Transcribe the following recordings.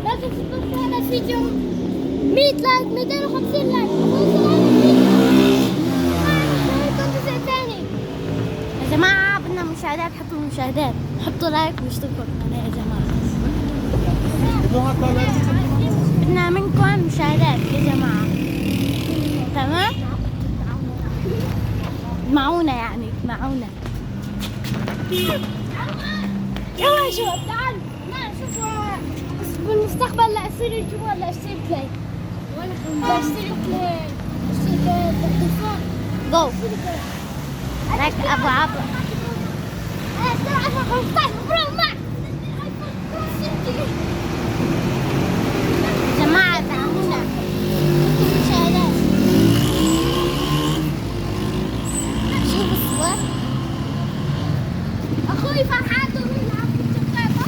لازم تحطوا هذا الفيديو 100 لايك 250 لايك الجزء الثاني. يا جماعة بدنا مشاهدات، حطوا مشاهدات، حطوا لايك واشتركوا بالقناة يا جماعة. بدنا منكم مشاهدات يا جماعة، تمام؟ معونا يعني معونا. يلا يا شباب تعالوا نشوف بالمستقبل لا اصير يوتيوبر ولا اشتري بلاي. ولا اشتري بلاي، اشتري تليفون جو لك ابو عبد. انا اشتري 15 برو ماكس جماعة دعمونا مشاهدات. شوفوا الصور اخوي فرحان يلعب في الشقاقة.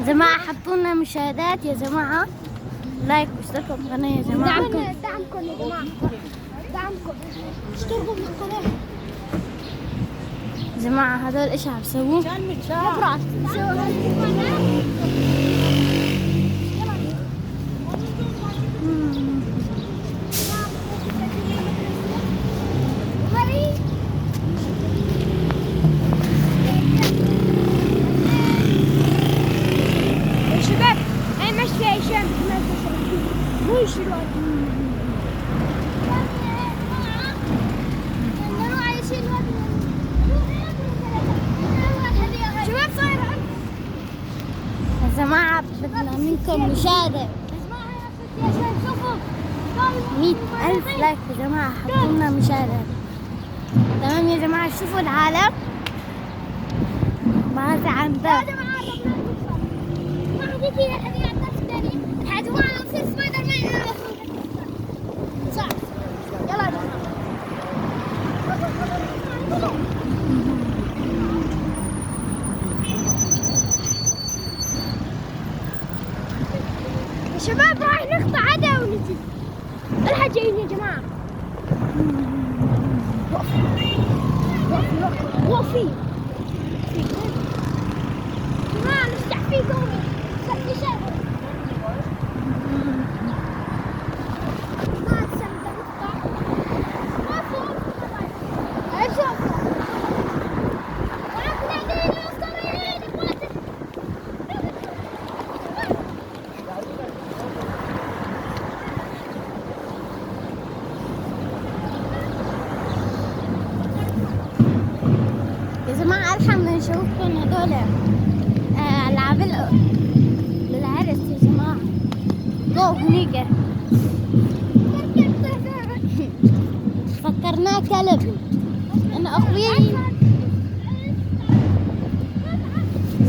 جماعة حطونا مشاهدات يا جماعة، لايك واشتركوا بالقناة يا جماعة. دعمكم يا جماعة، دعمكم اشتركوا بالقناة يا جماعة. هذول ايش عم يسووا؟ نبرات يا جماعة. بدنا منكم مشاهدة 100,000 لايك يا جماعة، حطوا لنا مشاهدة. تمام يا جماعة. شوفوا العالم ماذا عن ذا. يا جماعة ما حديتي يا حبيبي على الناس الثاني حاجة معنا نصير سبايدر مان. صح يلا يا شباب راح نقطع عدا ونجي الحق جايين يا جماعة. وفي ما نفتح فيه قومي سحبي شايفه ما تسمى نقطع ما فوق اشوف يا جماعة. الحين نشوفكم هذول ألعاب للعرس يا جماعة. جو هنيك فكرناه كلب. أنا أخوي يا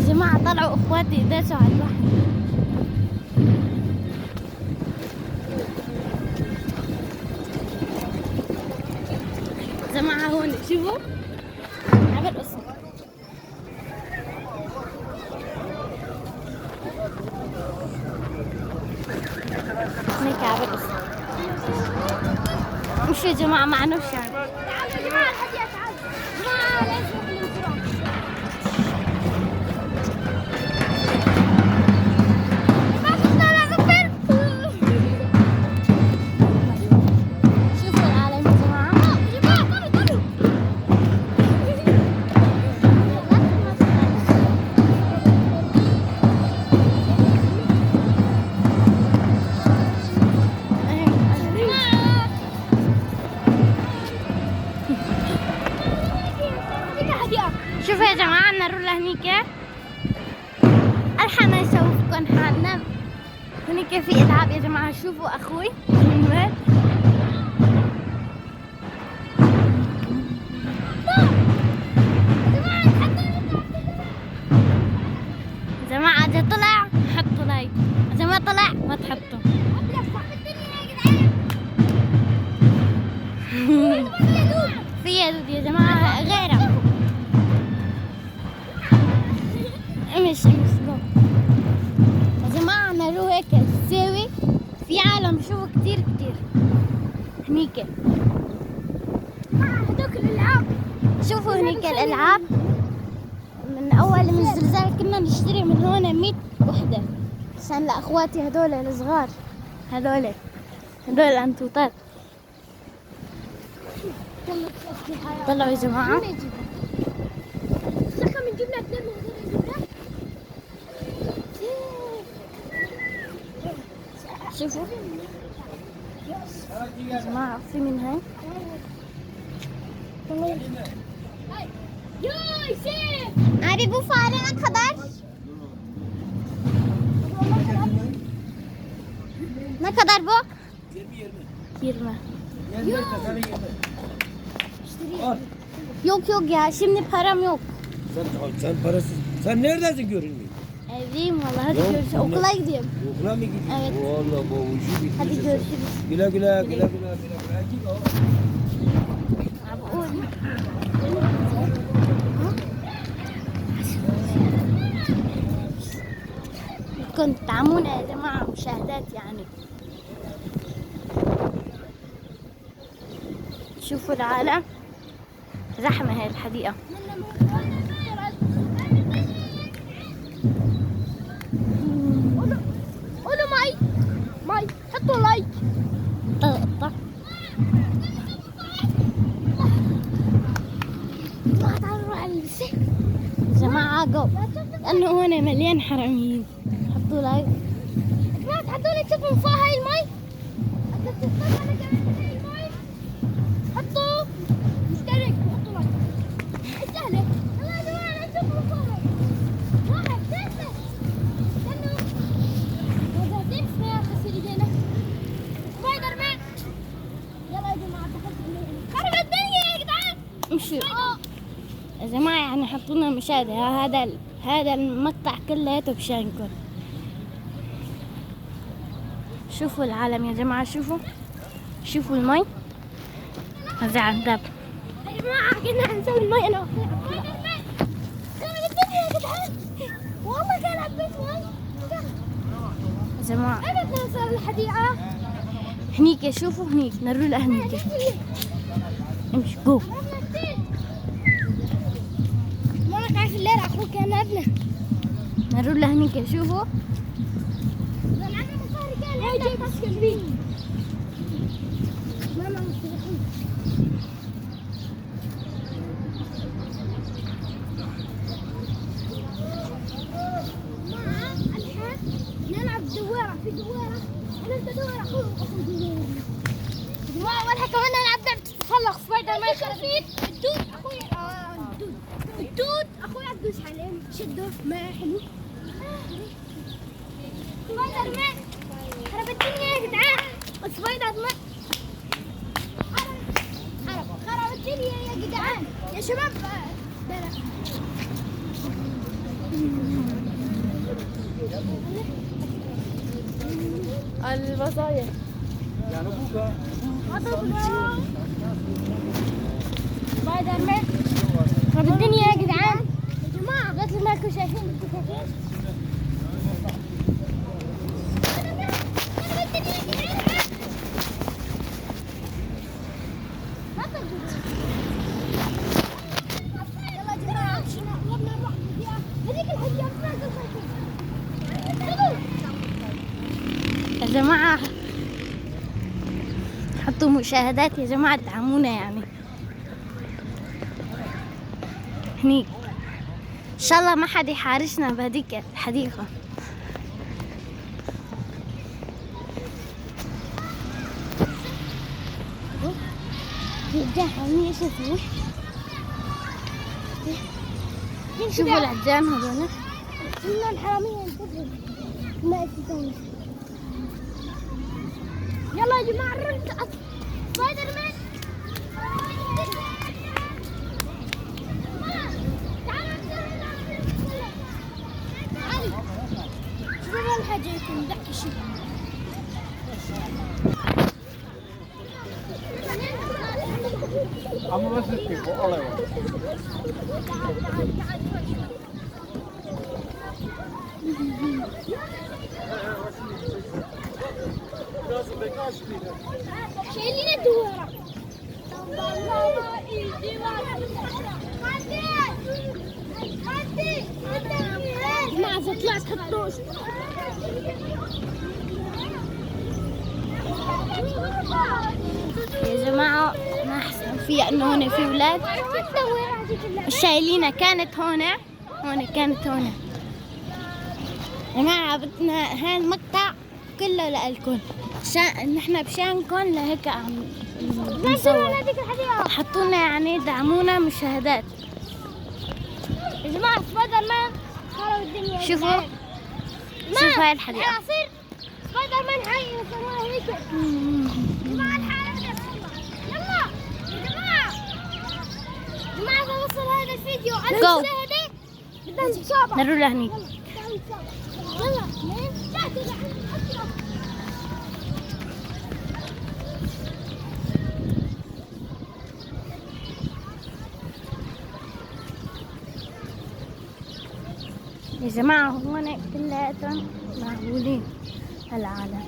جماعة طلعوا أخواتي داسوا على البحر. جماعة هون شوفوا عبر أصلا هيك عبر أصلا. وش يا جماعة معنا وش يعني؟ تعالوا يا جماعة الحديقة، تعالوا جماعة لازم شوفوا يا جماعة نروح لهنيك. الحين نشوفكم حالنا هنيك في ألعاب يا جماعة. شوفوا أخوي من وين يا دود يا جماعة غيرها. امشي جو يا جماعة. عملوا هيك تساوي في عالم شوفوا كتير هنيك. هدوك الألعاب شوفوا هنيك الألعاب. من أول من الزلزال كنا نشتري من هون 100 وحدة عشان لأخواتي هدول الصغار. هدول الأنتوتات. طلعوا يا جماعة. شوفوا يا جماعة في من هاي. Ari bu fare ne kadar? Ne kadar bu? 20. Yok ya şimdi param yok. Sen parasız. Sen neredesin görünmüyor? Evdeyim vallahi. Hadi görüşürüz. Okula gidiyorum. Okula mı gidiyorsun? Evet. Vallahi bu işi bitti. Hadi görüşürüz. Güle güle. Git o. كنت تعمونا يا جماعة مشاهدات يعني. شوفوا العالم زحمة هاي الحديقة. قولوا ماي حطوا لايك. طق ما تعرفوا على السحر يا جماعة جو لأنه هنا مليان حراميين. حطوا لايك. ما تحطوا لي تشوفوا فيها هاي المي. حطوا مشترك وحطوا لايك. سهلة. يلا يا جماعة نشوفوا فيها. واحد ثلاثة. استنوا. وزهدين يا غسل ايدينا. سبايدر مان. يلا يا جماعة خرب الدنيا يا جدعان. امشوا. يا جماعة يعني حطوا لنا مشاهدة. هذا المقطع كلياته بشانكم. شوفوا العالم يا جماعة. شوفوا المي. هذا عذاب يا جماعة. كنا نسوي المي أنا وأخوي. خرب الدنيا يا جدعان. والله كان عبيت مي يا جماعة. أنا نوصل الحديقة هنيك. شوفوا هنيك نروح لهنيك. امشي جو. ما عارف الليل أخوك كان ابنه. نروح لهنيك. شوفوا هاي جاي بس كلبي. ماما مستحيل. الحين نلعب دوارة. في دوارة. أنا بدور أخوي دوارة. والحين كمان نلعب لعبة تتسلق سبايدر مان. خفيف. الدود أخوي. الدود أخوي عدوس عليه. شده ما حلو. سبايدر مان. خرب الدنيا يا جدعان. سبايدر مان خرب الدنيا يا جدعان. يا شباب البصاير سبايدر مان خرب الدنيا يا جدعان. يا جماعة مثل ما انتم شايفين. يا جماعة حطوا مشاهدات يا جماعة. دعمونا يعني هنيك. ان شاء الله ما حد يحارشنا بهديك الحديقة. شوفوا العجان هذول. كنا الحرامية انتبهوا. ما يستوي. يلا يا جماعة نروح سبايدر مان. تعالي شوفوا أول حاجة يكون ضحك شيء. Ama bas ettik, o olay var. شايلين الدوره جماعة إذا طلعت حطوش يا جماعة ما أحسن فيها إنه هون في أولاد الشايلينة كانت هون كانت هون. يا جماعة بدنا هاي المقطع كله لإلكم نحن بشانكم لهيك عم نصور. حطونا يعني دعمونا مشاهدات. يا جماعة سبايدر مان خرب الدنيا. شوفوا شوفوا هاي الحديقة. عصير سبايدر مان حي يسووها هيك. جماعة الحارة يلا يا جماعة. جماعة إذا وصل هذا الفيديو 1000 مشاهدة بدنا نتسابق. نروح لهنيك. يلا لين تحت يا جماعة هون كلياتهم معقولين هالعالم.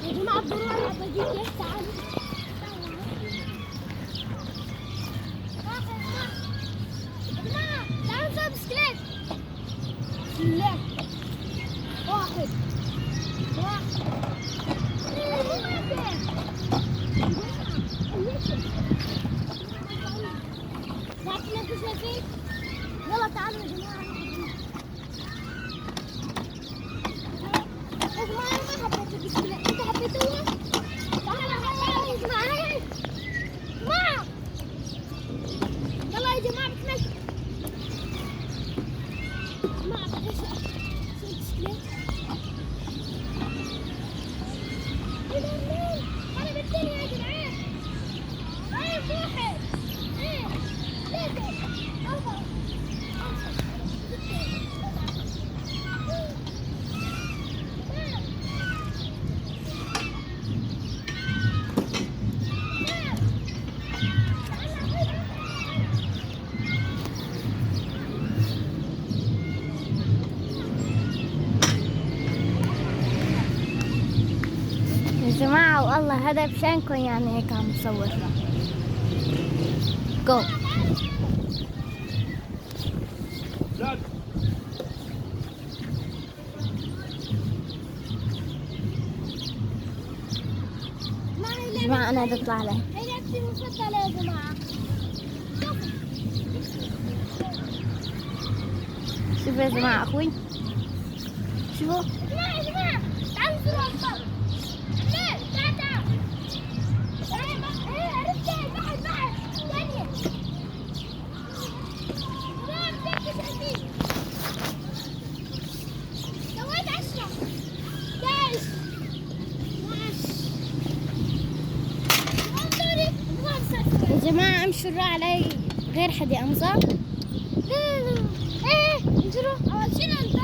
يا جماعة الضرورة اللعبة دي ليش تعالوا. يا جماعة تعالوا نسوي بسكليت. بسم الله. واحد. لكن انتوا شايفين؟ يلا تعالوا يا جماعة. يا جماعة أنا ما حبيت البسكليت، أنتوا حبيتوها؟ تعالوا يا جماعة. جماعة يلا يا جماعة بتمشوا. جماعة بدي أسوي بسكليت. أنا بالدنيا يا جدعان. طيب واحد اثنين ثلاثة أربعة خمسة يا جماعة والله هذا بشانكم يعني هيك عم نصور. جو. يا جماعة أنا بدي أطلع له. هي لعبتي المفضلة يا جماعة. شوفوا يا جماعة أخوي شوفوا. يا جماعة تعالوا نصير أبطال. ليه؟ تعال. عرفت بعد ثانية. سويت 10 11 12. يا جماعة امشوا الراء علي غير حدي أمزح. ايه انزلوا اول شيء نتدرب.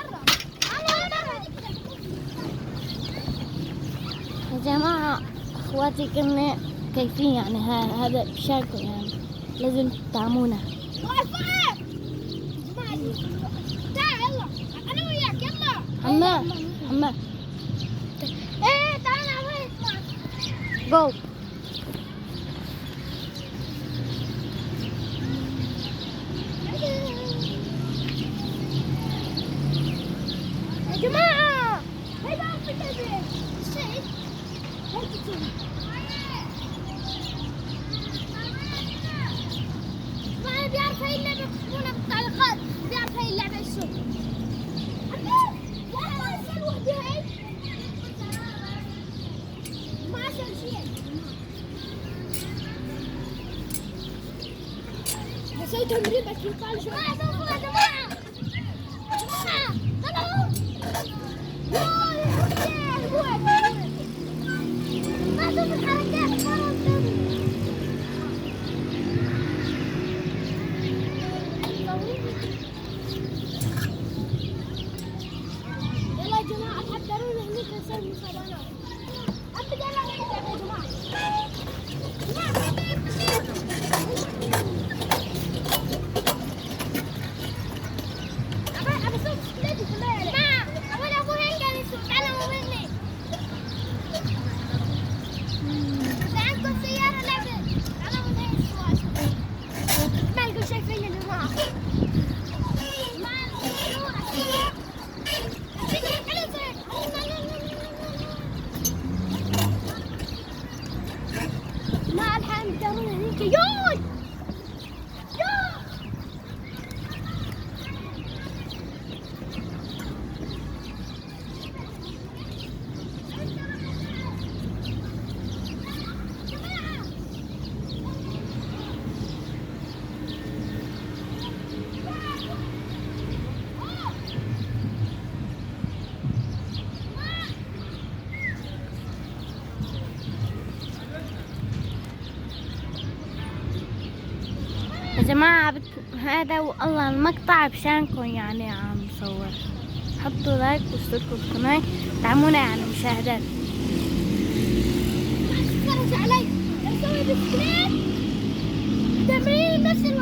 يا جماعة اخواتي كنا كيفين يعني هذا بشاركم يعني لازم تدعمونا. تعال يلا انا وياك يلا. حمام ايه تعال نعمل جو. يا جماعة هيدا في البيت الشيء هيك تسوي. ما بيعرف هاي اللعبة، بتكتبونا بالتعليقات بيعرف هاي اللعبة شو. يا جماعة توقفوا يا جماعة. يا جماعة طلعوا. يوه ما شوف الحركات مرة يلا يا جماعة تحضرونا هنيك نسوي مسابقات. أبدا يلا نلعب يا جماعة. أبى أسوي بسكليتي كمان. جماعة أول أبوي هيك قال يسوق تعلموا مني. إذا عندكم سيارة لعبة تعلموا مني السواقة. ما لكم شايفين يا جماعة. ما الحين تدورون هنيك يوي يا جماعة هذا والله المقطع بشانكم يعني عم صور. حطوا لايك واشتركوا بالقناة دعمونا يعني مشاهدات. تفرج علي اسوي بسكليت تمرين نفس الوقت.